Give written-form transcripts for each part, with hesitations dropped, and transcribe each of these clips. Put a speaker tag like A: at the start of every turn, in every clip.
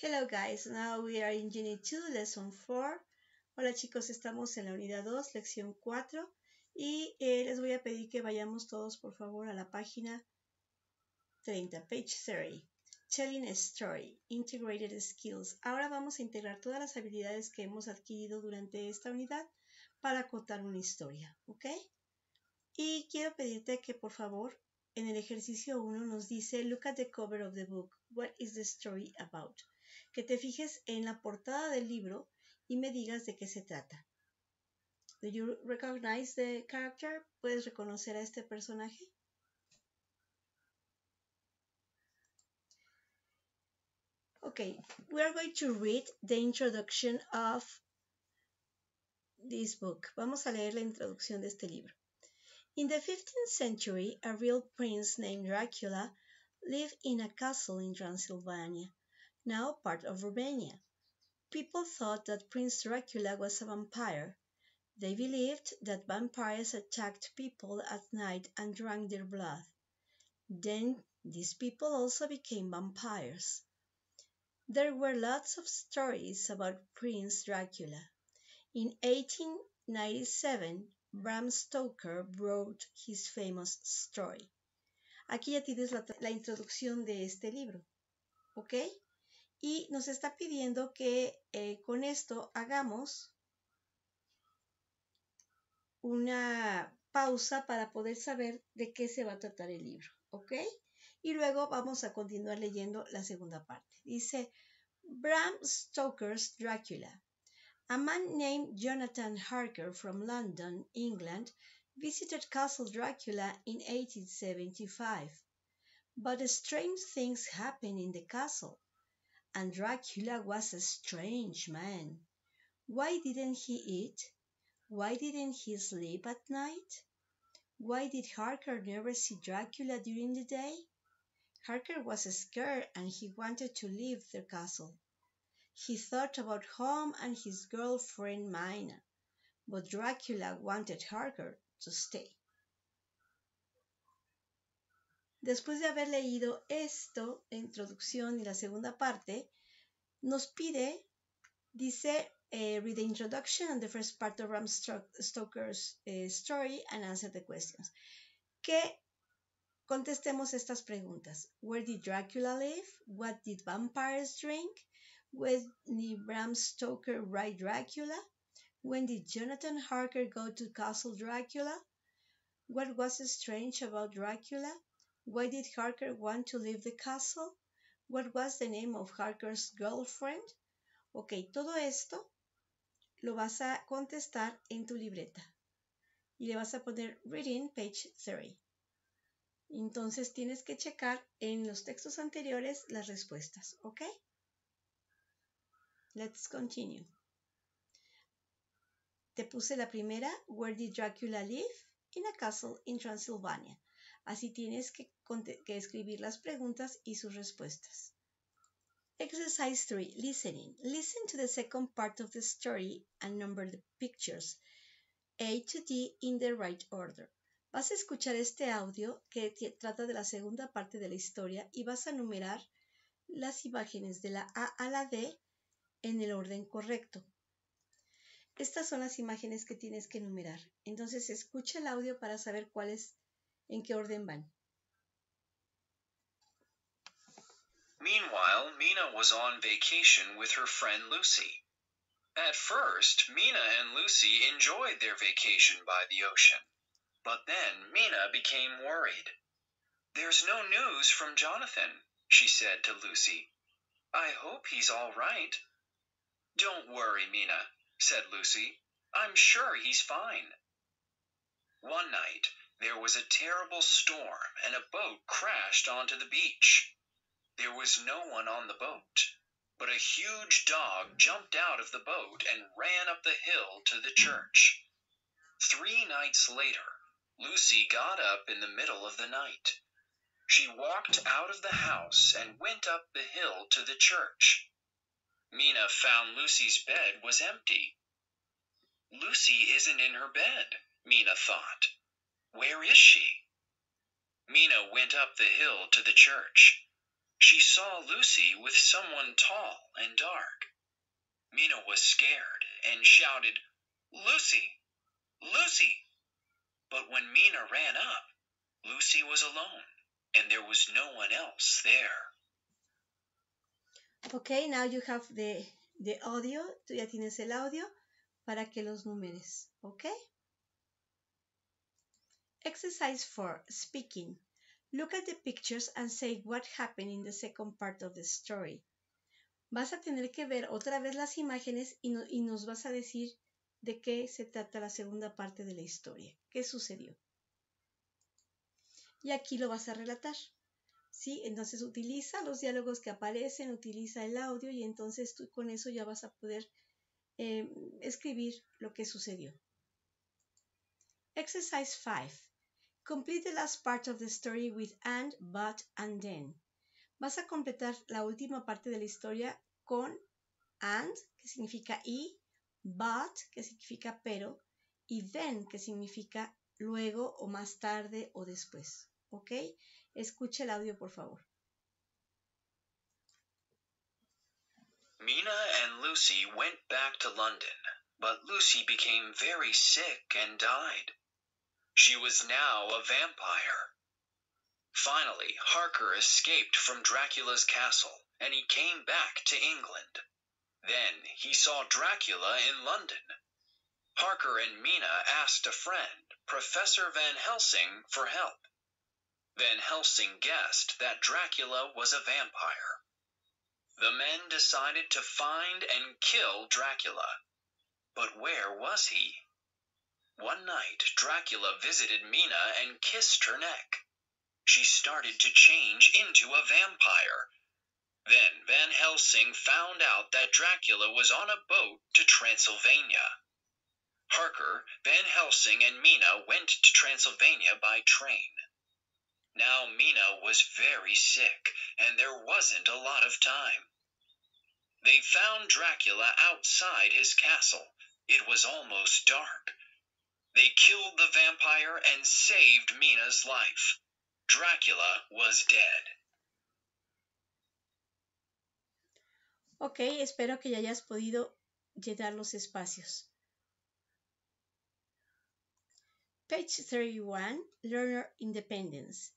A: Hello guys, now we are in Unit 2, Lesson 4. Hola chicos, estamos en la unidad 2, lección 4 y les voy a pedir que vayamos todos por favor a la página 30, page 30. Telling a story, integrated skills. Ahora vamos a integrar todas las habilidades que hemos adquirido durante esta unidad para contar una historia, ¿ok? Y quiero pedirte que por favor en el ejercicio 1 nos dice Look at the cover of the book. What is the story about? Que te fijes en la portada del libro y me digas de qué se trata. Do you recognize the character? ¿Puedes reconocer a este personaje? Okay, we are going to read the introduction of this book. Vamos a leer la introducción de este libro. In the 15th century, a real prince named Dracula lived in a castle in Transylvania, now part of Romania. People thought that Prince Dracula was a vampire. They believed that vampires attacked people at night and drank their blood. Then these people also became vampires. There were lots of stories about Prince Dracula. In 1897, Bram Stoker wrote his famous story. Aquí ya tienes la introducción de este libro, ¿ok? Y nos está pidiendo que con esto hagamos una pausa para poder saber de qué se va a tratar el libro, ¿ok? Y luego vamos a continuar leyendo la segunda parte. Dice, Bram Stoker's Dracula. A man named Jonathan Harker from London, England, visited Castle Dracula in 1875. But strange things happened in the castle, and Dracula was a strange man. Why didn't he eat? Why didn't he sleep at night? Why did Harker never see Dracula during the day? Harker was scared and he wanted to leave the castle. He thought about home and his girlfriend Mina, but Dracula wanted Harker to stay. Después de haber leído esto, la introducción y la segunda parte, nos pide, dice, read the introduction and the first part of Bram Stoker's story and answer the questions. Que contestemos estas preguntas. Where did Dracula live? What did vampires drink? When did Bram Stoker write Dracula? When did Jonathan Harker go to Castle Dracula? What was strange about Dracula? Why did Harker want to leave the castle? What was the name of Harker's girlfriend? Ok, todo esto lo vas a contestar en tu libreta y le vas a poner reading page 30. Entonces tienes que checar en los textos anteriores las respuestas, ¿ok? Let's continue. Te puse la primera, where did Dracula live? In a castle in Transylvania. Así tienes que escribir las preguntas y sus respuestas. Exercise 3, listening. Listen to the second part of the story and number the pictures, A to D in the right order. Vas a escuchar este audio que trata de la segunda parte de la historia y vas a numerar las imágenes de la A a la D en el orden correcto. Estas son las imágenes que tienes que numerar. Entonces escucha el audio para saber en qué orden van.
B: Meanwhile, Mina was on vacation with her friend Lucy. At first, Mina and Lucy enjoyed their vacation by the ocean. But then Mina became worried. "There's no news from Jonathan," she said to Lucy. "I hope he's all right." "Don't worry, Mina," said Lucy. "I'm sure he's fine." One night, there was a terrible storm and a boat crashed onto the beach. There was no one on the boat, but a huge dog jumped out of the boat and ran up the hill to the church. 3 nights later, Lucy got up in the middle of the night. She walked out of the house and went up the hill to the church. Mina found Lucy's bed was empty. "Lucy isn't in her bed," Mina thought. "Where is she?" Mina went up the hill to the church. She saw Lucy with someone tall and dark. Mina was scared and shouted, "Lucy! Lucy!" But when Mina ran up, Lucy was alone, and there was no one else there.
A: Okay, now you have the audio. Tú ya tienes el audio para que los numeres. Okay? Exercise 4. Speaking. Look at the pictures and say what happened in the second part of the story. Vas a tener que ver otra vez las imágenes y nos vas a decir de qué se trata la segunda parte de la historia. ¿Qué sucedió? Y aquí lo vas a relatar. ¿Sí? Entonces utiliza los diálogos que aparecen, utiliza el audio y entonces tú con eso ya vas a poder escribir lo que sucedió. Exercise 5. Complete the last part of the story with and, but, and then. Vas a completar la última parte de la historia con and, que significa y, but, que significa pero, y then, que significa luego o más tarde o después. ¿Ok? Escucha el audio, por favor.
B: Mina and Lucy went back to London, but Lucy became very sick and died. She was now a vampire. Finally, Harker escaped from Dracula's castle, and he came back to England. Then he saw Dracula in London. Harker and Mina asked a friend, Professor Van Helsing, for help. Van Helsing guessed that Dracula was a vampire. The men decided to find and kill Dracula. But where was he? One night, Dracula visited Mina and kissed her neck. She started to change into a vampire. Then Van Helsing found out that Dracula was on a boat to Transylvania. Harker, Van Helsing, and Mina went to Transylvania by train. Now Mina was very sick, and there wasn't a lot of time. They found Dracula outside his castle. It was almost dark. They killed the vampire and saved Mina's life. Dracula was dead.
A: Ok, espero que ya hayas podido llenar los espacios. Page 31, Learner Independence.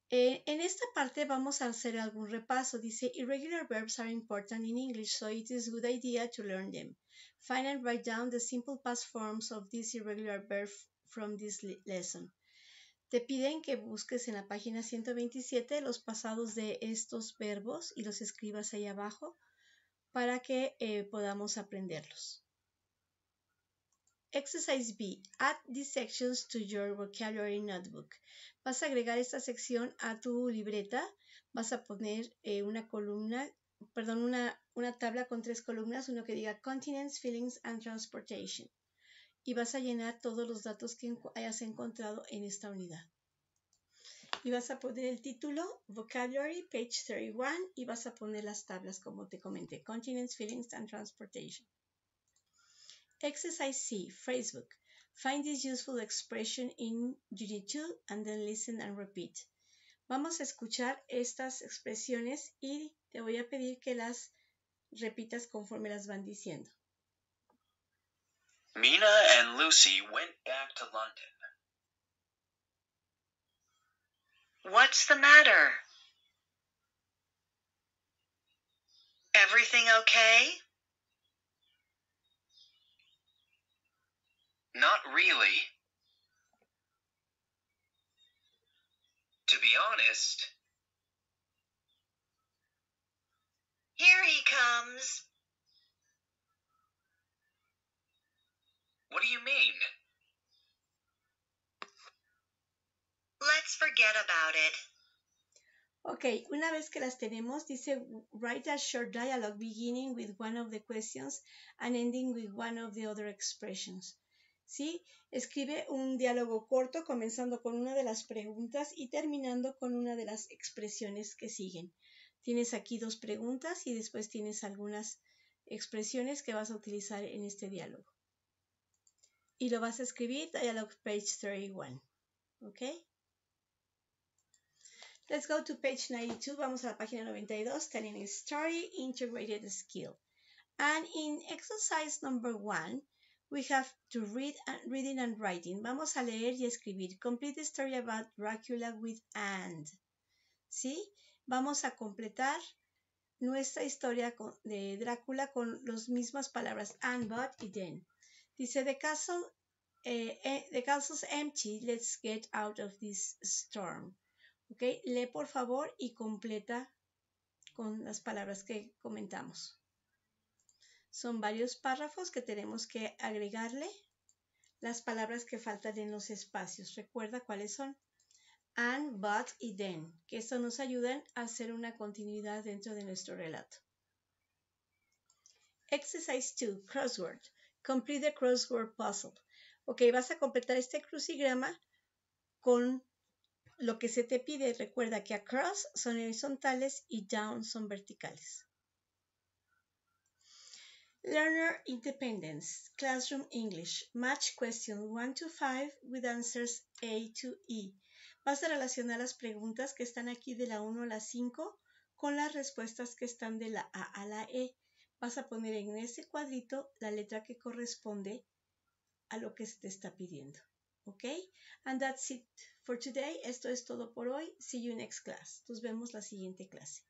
A: En esta parte vamos a hacer algún repaso. Dice, irregular verbs are important in English, so it is a good idea to learn them. Find and write down the simple past forms of this irregular verb from this lesson. Te piden que busques en la página 127 los pasados de estos verbos y los escribas ahí abajo para que podamos aprenderlos. Exercise B. Add these sections to your vocabulary notebook. Vas a agregar esta sección a tu libreta. Vas a poner una tabla con 3 columnas, uno que diga Continents, Feelings and Transportation. Y vas a llenar todos los datos que hayas encontrado en esta unidad. Y vas a poner el título, Vocabulary, page 31, y vas a poner las tablas como te comenté, Continents, Feelings and Transportation. Exercise C, phrasebook. Find this useful expression in Unit 2 and then listen and repeat. Vamos a escuchar estas expresiones y te voy a pedir que las repitas conforme las van diciendo.
B: Mina and Lucy went back to London.
C: What's the matter? Everything okay?
B: Not really. To be honest,
C: Here he comes.
B: what do you mean?
C: Let's forget about it.
A: Ok, una vez que las tenemos, dice write a short dialogue beginning with one of the questions and ending with one of the other expressions. ¿Sí? Escribe un diálogo corto comenzando con una de las preguntas y terminando con una de las expresiones que siguen. Tienes aquí 2 preguntas y después tienes algunas expresiones que vas a utilizar en este diálogo. Y lo vas a escribir dialogue page 31. ¿Ok? Let's go to page 92. Vamos a la página 92, telling a story, integrated skill. And in exercise number 1, we have to read reading and writing. Vamos a leer y escribir. Complete the story about Dracula with and. ¿Sí? Vamos a completar nuestra historia de Drácula con las mismas palabras and, but y then. Dice, the castle's empty, let's get out of this storm. ¿Ok? Lee por favor y completa con las palabras que comentamos. Son varios párrafos que tenemos que agregarle las palabras que faltan en los espacios. Recuerda cuáles son. And, but y then, que esto nos ayudan a hacer una continuidad dentro de nuestro relato. Exercise 2, crossword. Complete the crossword puzzle. Ok, vas a completar este crucigrama con lo que se te pide. Recuerda que across son horizontales y down son verticales. Learner independence, classroom English. Match questions 1 to 5 with answers A to E. Vas a relacionar las preguntas que están aquí de la 1 a la 5 con las respuestas que están de la A a la E. Vas a poner en ese cuadrito la letra que corresponde a lo que se te está pidiendo. ¿Ok? And that's it for today. Esto es todo por hoy. See you next class. Nos vemos la siguiente clase.